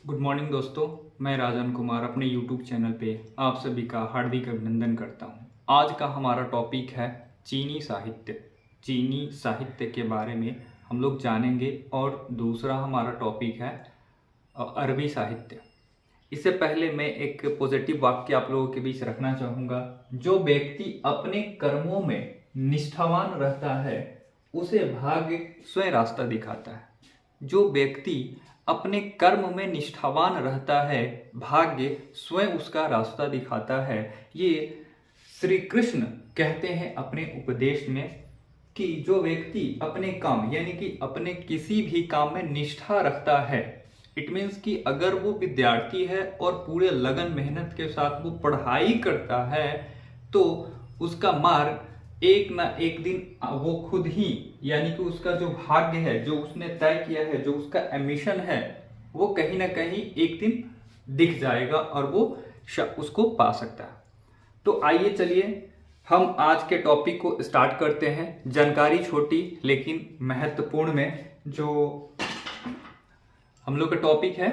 Good morning दोस्तों। मैं राजन कुमार अपने यूट्यूब चैनल पे आप सभी का हार्दिक अभिनंदन करता हूँ। आज का हमारा टॉपिक है चीनी साहित्य। चीनी साहित्य के बारे में हम लोग जानेंगे और दूसरा हमारा टॉपिक है अरबी साहित्य। इससे पहले मैं एक पॉजिटिव वाक्य आप लोगों के बीच रखना चाहूँगा। जो व्यक्ति अपने कर्मों में निष्ठावान रहता है उसे भाग्य स्वयं रास्ता दिखाता है। जो व्यक्ति अपने कर्म में निष्ठावान रहता है भाग्य स्वयं उसका रास्ता दिखाता है। ये श्री कृष्ण कहते हैं अपने उपदेश में कि जो व्यक्ति अपने काम यानी कि अपने किसी भी काम में निष्ठा रखता है, इट मीन्स कि अगर वो विद्यार्थी है और पूरे लगन मेहनत के साथ वो पढ़ाई करता है तो उसका मार्ग एक ना एक दिन वो खुद ही यानी कि उसका जो भाग्य है, जो उसने तय किया है, जो उसका एम्बिशन है, वो कहीं ना कहीं एक दिन दिख जाएगा और वो उसको पा सकता है। तो आइए चलिए हम आज के टॉपिक को स्टार्ट करते हैं। जानकारी छोटी लेकिन महत्वपूर्ण में जो हम लोग का टॉपिक है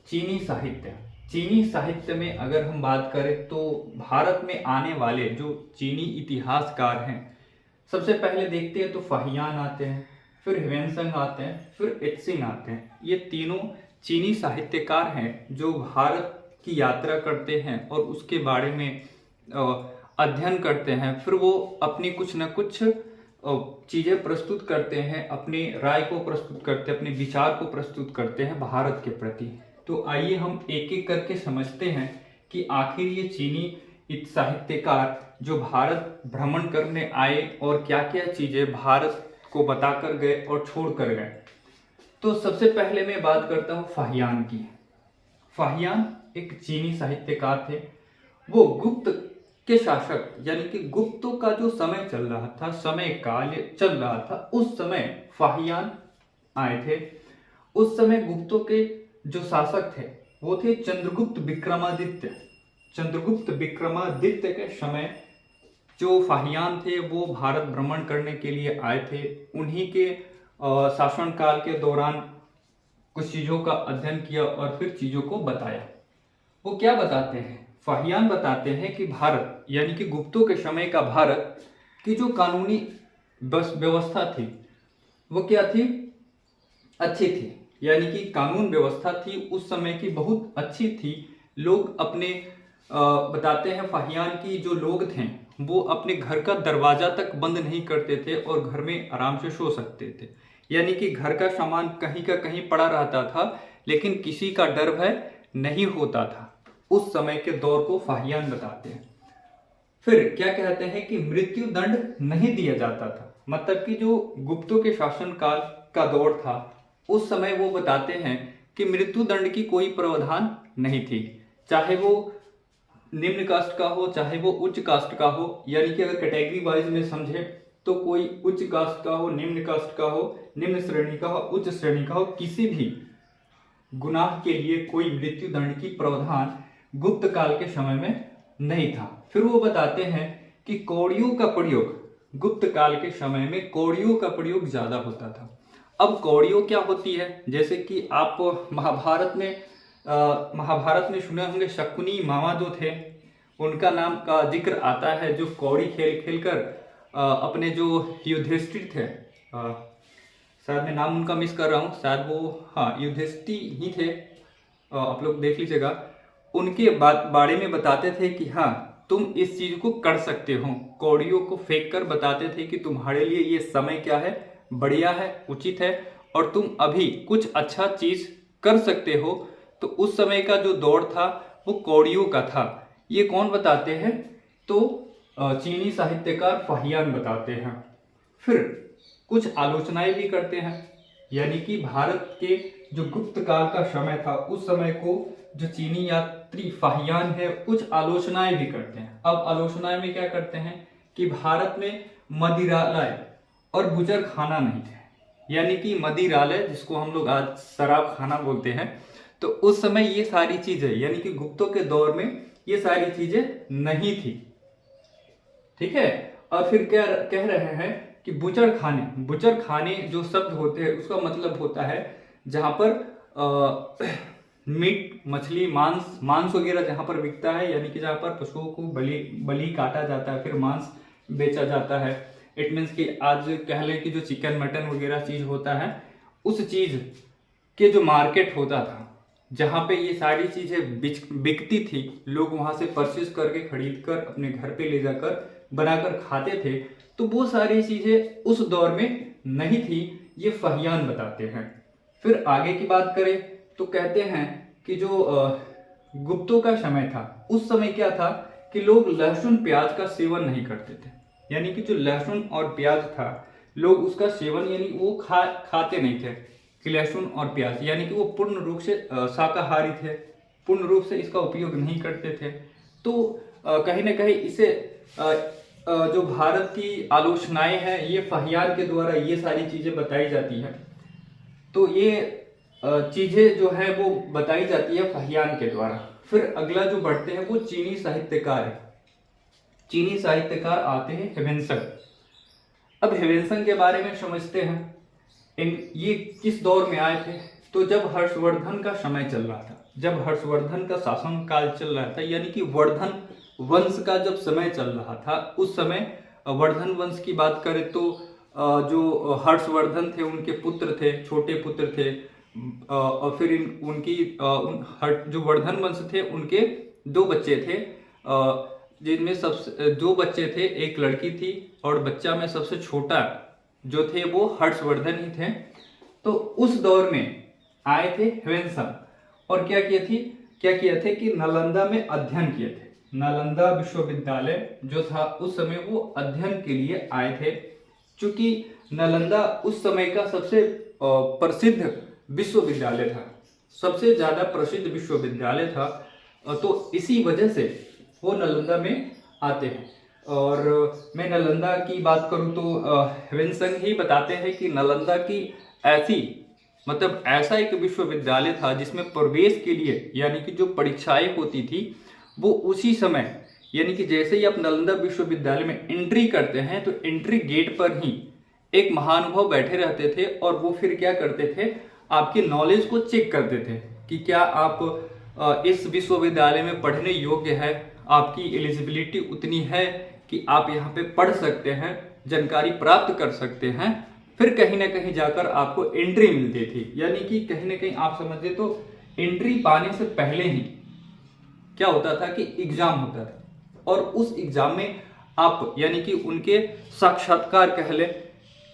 चीनी साहित्य। चीनी साहित्य में अगर हम बात करें तो भारत में आने वाले जो चीनी इतिहासकार हैं, सबसे पहले देखते हैं तो फाहियान आते हैं, फिर ह्वेनसंग आते हैं, फिर एत्सिंग आते हैं। ये तीनों चीनी साहित्यकार हैं जो भारत की यात्रा करते हैं और उसके बारे में अध्ययन करते हैं। फिर वो अपनी कुछ न कुछ चीज़ें प्रस्तुत करते हैं, अपनी राय को प्रस्तुत करते हैं, अपने विचार को प्रस्तुत करते हैं भारत के प्रति। तो आइए हम एक एक करके समझते हैं कि आखिर ये चीनी साहित्यकार जो भारत भ्रमण करने आए और क्या क्या चीज़ें भारत को बताकर गए और छोड़ कर गए। तो सबसे पहले मैं बात करता हूँ फाहियान की। फाहियान एक चीनी साहित्यकार थे। वो गुप्त के शासक यानी कि गुप्तों का जो समय चल रहा था, समय काल चल रहा था, उस समय फाहियान आए थे। उस समय गुप्तों के जो शासक थे वो थे चंद्रगुप्त विक्रमादित्य। चंद्रगुप्त विक्रमादित्य के समय जो फाहियान थे वो भारत भ्रमण करने के लिए आए थे। उन्हीं के शासनकाल के दौरान कुछ चीज़ों का अध्ययन किया और फिर चीज़ों को बताया। वो क्या बताते हैं? फाहियान बताते हैं कि भारत यानी कि गुप्तों के समय का भारत की जो कानूनी व्यवस्था थी वो क्या थी? अच्छी थी। यानी कि कानून व्यवस्था थी उस समय की बहुत अच्छी थी। लोग अपने बताते हैं फाहियान की जो लोग थे वो अपने घर का दरवाजा तक बंद नहीं करते थे और घर में आराम से सो सकते थे। यानी कि घर का सामान कहीं का कहीं पड़ा रहता था लेकिन किसी का डर भय नहीं होता था। उस समय के दौर को फाहियान बताते हैं। फिर क्या कहते हैं कि मृत्यु दंड नहीं दिया जाता था। मतलब कि जो गुप्तों के शासनकाल का दौर था उस समय वो बताते हैं कि मृत्यु दंड की कोई प्रावधान नहीं थी, चाहे वो निम्न कास्ट का हो चाहे वो उच्च कास्ट का हो। यानी कि अगर कैटेगरी वाइज में समझे तो कोई उच्च कास्ट का हो, निम्न कास्ट का हो, निम्न श्रेणी का हो, उच्च श्रेणी का हो, किसी भी गुनाह के लिए कोई मृत्यु दंड की प्रावधान गुप्त काल के समय में नहीं था। फिर वो बताते हैं कि कौड़ियों का प्रयोग गुप्त काल के समय में कौड़ियों का प्रयोग ज्यादा होता था। अब कौड़ियों क्या होती है? जैसे कि आप महाभारत में सुने होंगे शकुनी मामा जो थे उनका नाम का जिक्र आता है, जो कौड़ी खेल खेलकर अपने जो युधिष्ठिर थे, शायद मैं नाम उनका मिस कर रहा हूँ, शायद वो युधिष्ठिर ही थे, आप लोग देख लीजिएगा। उनके बारे में बताते थे कि हाँ तुम इस चीज को कर सकते हो। कौड़ियों को फेंक कर बताते थे कि तुम्हारे लिए ये समय क्या है, बढ़िया है, उचित है और तुम अभी कुछ अच्छा चीज कर सकते हो। तो उस समय का जो दौर था वो कौड़ियों का था। ये कौन बताते हैं? तो चीनी साहित्यकार फाहियान बताते हैं। फिर कुछ आलोचनाएं भी करते हैं। यानी कि भारत के जो गुप्त काल का समय था उस समय को जो चीनी यात्री फाहियान है कुछ आलोचनाएं भी करते हैं। अब आलोचनाएं में क्या करते हैं कि भारत में मदिरालय और बुजर खाना नहीं थे। यानी कि मदिरालय जिसको हम लोग आज शराब खाना बोलते हैं, तो उस समय ये सारी चीजें यानी कि गुप्तों के दौर में ये सारी चीजें नहीं थी। ठीक है। और फिर क्या कह रहे हैं कि बुचड़ खाने जो शब्द होते हैं उसका मतलब होता है जहां पर मीट, मछली, मांस वगैरह जहाँ पर बिकता है, यानी कि जहाँ पर पशुओं को बलि काटा जाता है, फिर मांस बेचा जाता है। इट मीन्स कि आज कह लें कि जो चिकन मटन वगैरह चीज़ होता है, उस चीज़ के जो मार्केट होता था, जहाँ पे ये सारी चीज़ें बिकती थी, लोग वहाँ से परचेज करके खरीद कर अपने घर पे ले जाकर बनाकर खाते थे, तो वो सारी चीज़ें उस दौर में नहीं थी, ये फहियान बताते हैं। फिर आगे की बात करें तो कहते हैं कि जो गुप्तों का समय था, उस समय क्या था कि लोग लहसुन प्याज का सेवन नहीं करते थे, यानी कि जो लहसुन और प्याज था, लोग उसका सेवन यानी वो खाते नहीं थे कि लहसुन और प्याज, यानी कि वो पूर्ण रूप से शाकाहारी थे, पूर्ण रूप से इसका उपयोग नहीं करते थे। तो कहीं ना कहीं इसे जो भारत की आलोचनाएं हैं, ये फहियान के द्वारा ये सारी चीजें बताई जाती है। तो ये चीजें जो है वो बताई जाती है फहियान के द्वारा। फिर अगला जो बढ़ते हैं वो चीनी साहित्यकार है। चीनी साहित्यकार आते हैं ह्वेनसंग। अब ह्वेनसंग के बारे में समझते हैं। ये किस दौर में आए थे? तो जब हर्षवर्धन का समय चल रहा था, जब हर्षवर्धन का शासन काल चल रहा था, यानी कि वर्धन वंश का जब समय चल रहा था, उस समय वर्धन वंश की बात करें तो जो हर्षवर्धन थे, उनके पुत्र थे, छोटे पुत्र थे, और फिर जो वर्धन वंश थे, उनके 2 बच्चे थे, जिनमें सबसे 2 बच्चे थे, एक लड़की थी, और बच्चा में सबसे छोटा जो थे वो हर्षवर्धन ही थे। तो उस दौर में आए थे ह्वेनसंग, और क्या किए थे कि नालंदा में अध्ययन किए थे। नालंदा विश्वविद्यालय जो था उस समय वो अध्ययन के लिए आए थे। चूंकि नालंदा उस समय का सबसे प्रसिद्ध विश्वविद्यालय था, सबसे ज्यादा प्रसिद्ध विश्वविद्यालय था, तो इसी वजह से वो नालंदा में आते हैं। और मैं नालंदा की बात करूं तो ह्वेनसंग ही बताते हैं कि नालंदा की ऐसा एक विश्वविद्यालय था जिसमें प्रवेश के लिए, यानी कि जो परीक्षाएं होती थी, वो उसी समय, यानी कि जैसे ही आप नालंदा विश्वविद्यालय में एंट्री करते हैं तो एंट्री गेट पर ही एक महानुभाव बैठे रहते थे, और वो फिर क्या करते थे, आपके नॉलेज को चेक करते थे कि क्या आप इस विश्वविद्यालय में पढ़ने योग्य है, आपकी एलिजिबिलिटी उतनी है कि आप यहाँ पे पढ़ सकते हैं, जानकारी प्राप्त कर सकते हैं। फिर कहीं ना कहीं जाकर आपको एंट्री मिलती थी, यानी कि कहीं ना कहीं आप समझे तो एंट्री पाने से पहले ही क्या होता था कि एग्जाम होता था, और उस एग्जाम में आप, यानी कि उनके साक्षात्कार कहले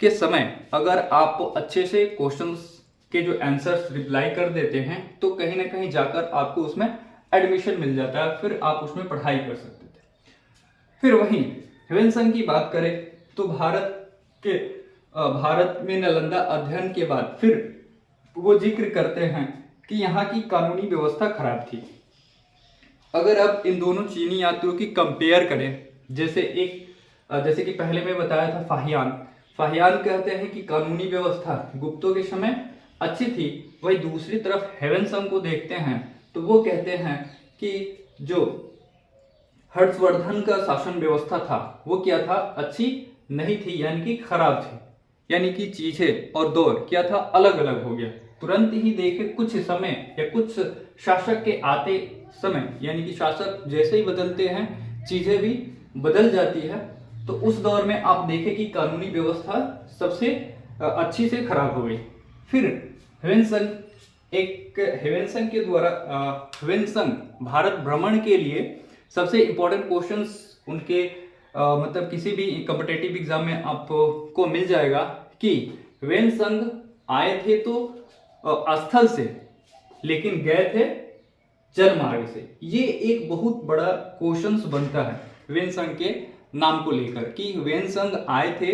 के समय, अगर आप अच्छे से क्वेश्चंस के जो आंसर्स रिप्लाई कर देते हैं तो कहीं ना कहीं जाकर आपको उसमें एडमिशन मिल जाता है, फिर आप उसमें पढ़ाई कर सकते थे। फिर वहीं ह्वेनसंग की बात करें तो भारत में नालंदा अध्ययन के बाद फिर वो जिक्र करते हैं कि यहाँ की कानूनी व्यवस्था खराब थी। अगर आप इन दोनों चीनी यात्रियों की कंपेयर करें, जैसे कि पहले मैं बताया था फाहियान कहते हैं कि कानूनी व्यवस्था गुप्तों के समय अच्छी थी, वही दूसरी तरफ ह्वेनसंग को देखते हैं तो वो कहते हैं कि जो हर्षवर्धन का शासन व्यवस्था था वो क्या था, अच्छी नहीं थी, यानी कि खराब थी, यानी कि चीजें और दौर क्या था, अलग अलग हो गया। तुरंत ही देखे कुछ समय या कुछ शासक के आते समय, यानी कि शासक जैसे ही बदलते हैं चीजें भी बदल जाती है। तो उस दौर में आप देखें कि कानूनी व्यवस्था सबसे अच्छी से खराब हो गई। फिर ह्वेनसंग के द्वारा ह्वेनसंग भारत भ्रमण के लिए सबसे इंपॉर्टेंट क्वेश्चंस उनके किसी भी कॉम्पिटिटिव एग्जाम में आपको मिल जाएगा कि ह्वेनसंग आए थे तो स्थल से, लेकिन गए थे जल मार्ग से। ये एक बहुत बड़ा क्वेश्चंस बनता है ह्वेनसंग के नाम को लेकर कि ह्वेनसंग आए थे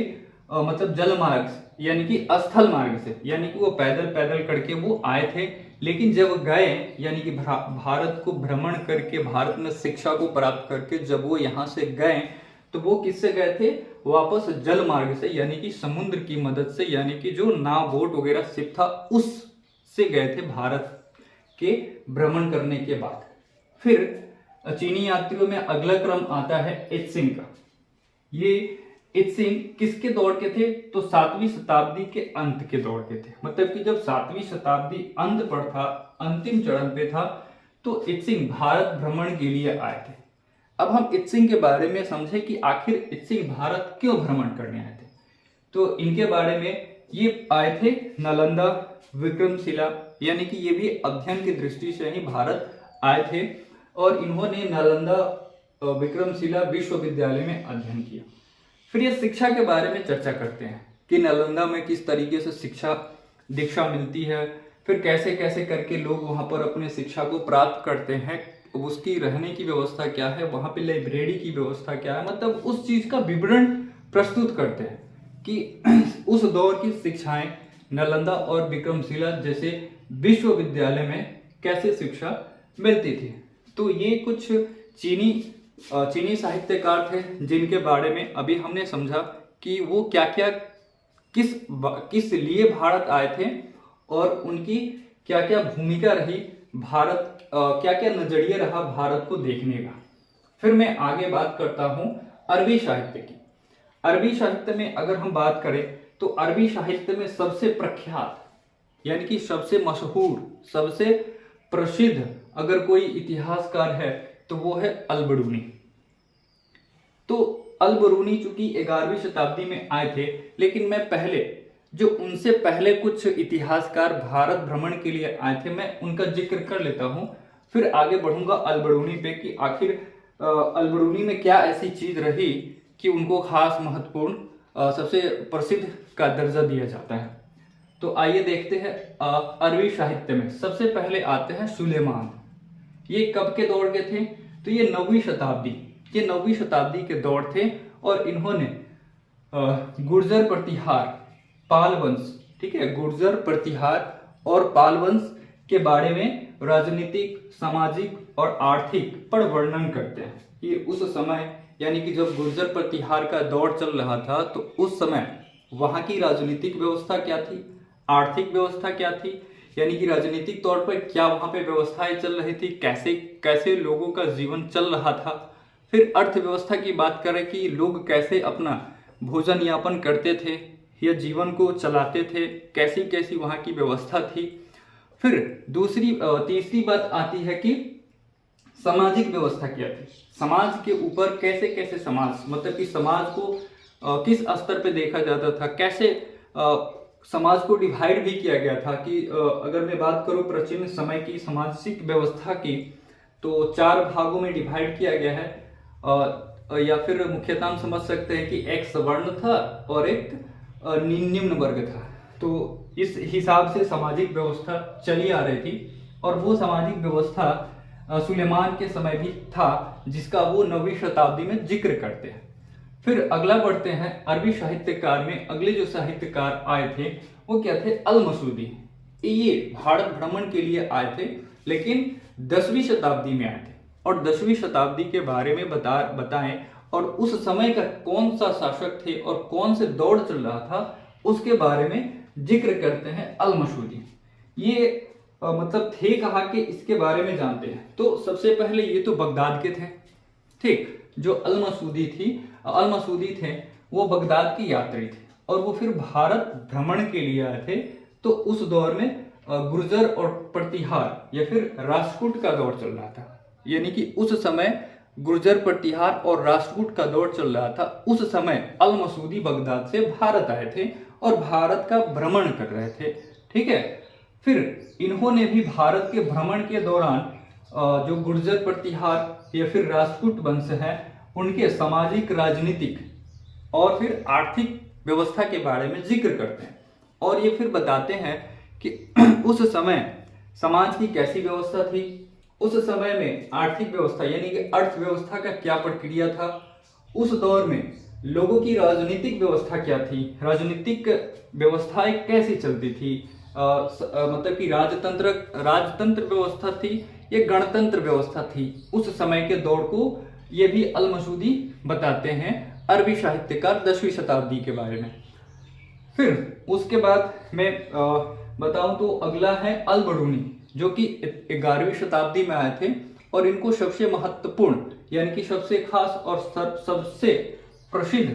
जल मार्ग से, यानी कि स्थल मार्ग से, यानी कि वो पैदल करके वो आए थे, लेकिन जब गए, यानी कि भारत को भ्रमण करके, भारत में शिक्षा को प्राप्त करके जब वो यहाँ से गए तो वो किससे गए थे, वापस जल मार्ग से, यानी कि समुद्र की मदद से, यानी कि जो नाव बोट वगैरह शिप था उससे गए थे भारत के भ्रमण करने के बाद। फिर चीनी यात्रियों में अगला क्रम आता है एत्सिंग का। ये इत्सिंग किसके दौर के थे? तो 7वीं शताब्दी के अंत के दौर के थे। मतलब कि जब 7वीं शताब्दी अंत पर था, अंतिम चरण पे था, तो इत्सिंग भारत भ्रमण के लिए आए थे। अब हम इत्सिंग के बारे में समझे कि आखिर इत्सिंग भारत क्यों भ्रमण करने आए थे। तो इनके बारे में ये आए थे नालंदा, विक्रमशिला, यानी कि ये भी अध्ययन की दृष्टि से ही भारत आए थे और इन्होंने नालंदा विक्रमशिला विश्वविद्यालय में अध्ययन किया। फिर ये शिक्षा के बारे में चर्चा करते हैं कि नालंदा में किस तरीके से शिक्षा दीक्षा मिलती है, फिर कैसे कैसे करके लोग वहाँ पर अपने शिक्षा को प्राप्त करते हैं, उसकी रहने की व्यवस्था क्या है, वहाँ पे लाइब्रेरी की व्यवस्था क्या है, मतलब उस चीज़ का विवरण प्रस्तुत करते हैं कि उस दौर की शिक्षाएं नालंदा और विक्रमशिला जैसे विश्वविद्यालय में कैसे शिक्षा मिलती थी। तो ये कुछ चीनी साहित्यकार थे जिनके बारे में अभी हमने समझा कि वो क्या क्या किस लिए भारत आए थे और उनकी क्या क्या भूमिका रही, भारत क्या क्या नजरिया रहा भारत को देखने का। फिर मैं आगे बात करता हूँ अरबी साहित्य की। अरबी साहित्य में अगर हम बात करें तो अरबी साहित्य में सबसे प्रख्यात यानी कि सबसे मशहूर, सबसे प्रसिद्ध अगर कोई इतिहासकार है तो वो है अल-बरूनी। तो अल-बरूनी चूंकि 11वीं शताब्दी में आए थे, लेकिन मैं पहले जो उनसे पहले कुछ इतिहासकार भारत भ्रमण के लिए आए थे मैं उनका जिक्र कर लेता हूं, फिर आगे बढ़ूंगा अल-बरूनी पे कि आखिर अल-बरूनी में क्या ऐसी चीज रही कि उनको खास महत्वपूर्ण सबसे प्रसिद्ध का दर्जा दिया जाता है। तो आइए देखते हैं अरबी साहित्य में सबसे पहले आते हैं सुलेमान। ये कब के दौर के थे? तो ये 9वीं शताब्दी के दौर थे और इन्होंने गुर्जर प्रतिहार, पाल वंश, ठीक है, गुर्जर प्रतिहार और पाल वंश के बारे में राजनीतिक, सामाजिक और आर्थिक पर वर्णन करते हैं कि उस समय यानी कि जब गुर्जर प्रतिहार का दौर चल रहा था तो उस समय वहां की राजनीतिक व्यवस्था क्या थी, आर्थिक व्यवस्था क्या थी, यानी कि राजनीतिक तौर पर क्या वहां पे व्यवस्थाएं चल रही थी, कैसे कैसे लोगों का जीवन चल रहा था। फिर अर्थव्यवस्था की बात करें कि लोग कैसे अपना भोजन यापन करते थे या जीवन को चलाते थे, कैसी कैसी वहां की व्यवस्था थी। फिर तीसरी बात आती है कि सामाजिक व्यवस्था क्या थी, समाज के ऊपर कैसे कैसे समाज, मतलब कि समाज को किस स्तर पे देखा जाता था, कैसे समाज को डिवाइड भी किया गया था कि अगर मैं बात करूं प्राचीन समय की सामाजिक व्यवस्था की तो 4 भागों में डिवाइड किया गया है, या फिर मुख्यतः हम समझ सकते हैं कि एक सवर्ण था और एक निम्न वर्ग था। तो इस हिसाब से सामाजिक व्यवस्था चली आ रही थी और वो सामाजिक व्यवस्था सुलेमान के समय भी था जिसका वो 9वीं शताब्दी में जिक्र करते हैं। फिर अगला बढ़ते हैं अरबी साहित्यकार में। अगले जो साहित्यकार आए थे वो क्या थे? अल-मसूदी। ये भारत भ्रमण के लिए आए थे लेकिन 10वीं शताब्दी में आए थे और 10वीं शताब्दी के बारे में बताएं और उस समय का कौन सा शासक थे और कौन से दौर चल रहा था उसके बारे में जिक्र करते हैं अल-मसूदी। ये मतलब थे कहाँ के, इसके बारे में जानते हैं। तो सबसे पहले ये तो बगदाद के थे, ठीक। जो अल-मसूदी थे वो बगदाद की यात्री थे और वो फिर भारत भ्रमण के लिए आए थे। तो उस दौर में गुर्जर और प्रतिहार या फिर राष्ट्रकूट का दौर चल रहा था, यानी कि उस समय गुर्जर प्रतिहार और राष्ट्रकूट का दौर चल रहा था। उस समय अल-मसूदी बगदाद से भारत आए थे और भारत का भ्रमण कर रहे थे, ठीक है। फिर इन्होंने भी भारत के भ्रमण के दौरान जो गुर्जर प्रतिहार या फिर राष्ट्रकूट वंश है उनके सामाजिक, राजनीतिक और फिर आर्थिक व्यवस्था के बारे में जिक्र करते हैं और ये फिर बताते हैं कि उस समय समाज की कैसी व्यवस्था थी, उस समय में आर्थिक व्यवस्था यानी कि अर्थव्यवस्था का क्या प्रक्रिया था, उस दौर में लोगों की राजनीतिक व्यवस्था क्या थी, राजनीतिक व्यवस्थाएं कैसी चलती थी, मतलब कि राजतंत्र व्यवस्था थी या गणतंत्र व्यवस्था थी उस समय के दौर को ये भी अल-मसूदी बताते हैं अरबी साहित्यकार 10वीं शताब्दी के बारे में। फिर उसके बाद मैं बताऊं तो अगला है अल-बरूनी जो कि 11वीं शताब्दी में आए थे और इनको सबसे महत्वपूर्ण यानी कि सबसे खास और सबसे प्रसिद्ध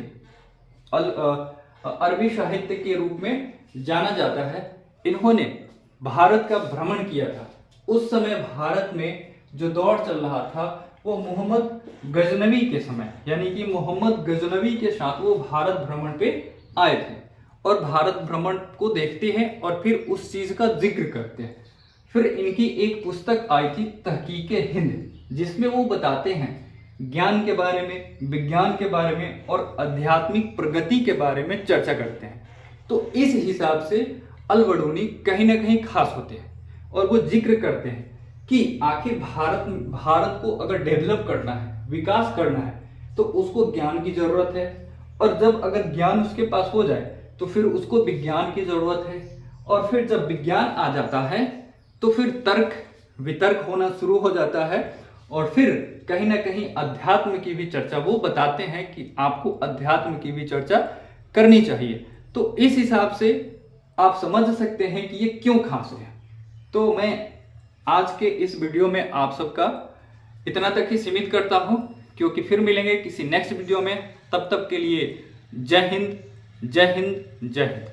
अरबी साहित्य के रूप में जाना जाता है। इन्होंने भारत का भ्रमण किया था। उस समय भारत में जो दौर चल रहा था वो मोहम्मद गजनवी के समय, यानी कि मोहम्मद गजनवी के साथ वो भारत भ्रमण पे आए थे और भारत भ्रमण को देखते हैं और फिर उस चीज का जिक्र करते हैं। फिर इनकी एक पुस्तक आई थी तहकीके हिंद, जिसमें वो बताते हैं ज्ञान के बारे में, विज्ञान के बारे में और आध्यात्मिक प्रगति के बारे में चर्चा करते हैं। तो इस हिसाब से अल-बडूनी कहीं ना कहीं खास होते हैं और वो जिक्र करते हैं कि आखिर भारत को अगर डेवलप करना है, विकास करना है, तो उसको ज्ञान की जरूरत है, और जब अगर ज्ञान उसके पास हो जाए तो फिर उसको विज्ञान की जरूरत है, और फिर जब विज्ञान आ जाता है तो फिर तर्क वितर्क होना शुरू हो जाता है, और फिर कहीं ना कहीं अध्यात्म की भी चर्चा वो बताते हैं कि आपको अध्यात्म की भी चर्चा करनी चाहिए। तो इस हिसाब से आप समझ सकते हैं कि ये क्यों खास है। तो मैं आज के इस वीडियो में आप सबका इतना तक ही सीमित करता हूं, क्योंकि फिर मिलेंगे किसी नेक्स्ट वीडियो में। तब तक के लिए जय हिंद, जय हिंद, जय हिंद।